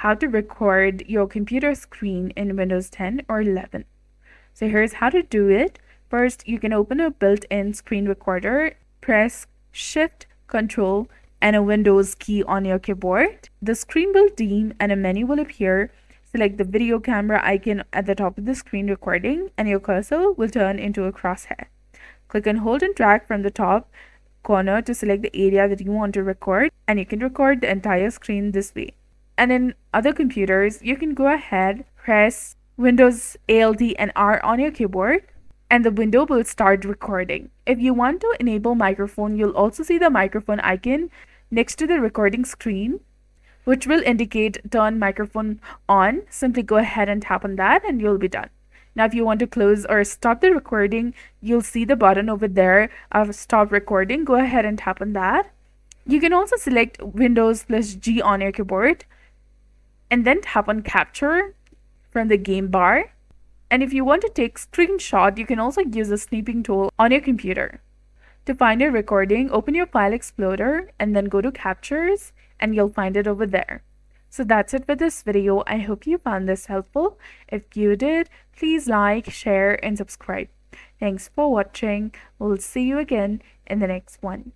how to record your computer screen in Windows 10 or 11. So here's how to do it. First, you can open a built-in screen recorder, press Shift, Control, and a Windows key on your keyboard. The screen will dim and a menu will appear. Select the video camera icon at the top of the screen recording and your cursor will turn into a crosshair. Click and hold and drag from the top corner to select the area that you want to record, and you can record the entire screen this way. And in other computers, you can go ahead, press Windows Alt and R on your keyboard, and the window will start recording. If you want to enable microphone, you'll also see the microphone icon next to the recording screen, which will indicate turn microphone on. Simply go ahead and tap on that and you'll be done. Now, if you want to close or stop the recording, you'll see the button over there of stop recording. Go ahead and tap on that. You can also select Windows plus G on your keyboard and then tap on capture from the game bar. And if you want to take screenshot, you can also use the snipping tool on your computer. To find your recording, open your File Explorer and then go to Captures and you'll find it over there. So that's it for this video. I hope you found this helpful. If you did, please like, share, and subscribe. Thanks for watching. We'll see you again in the next one.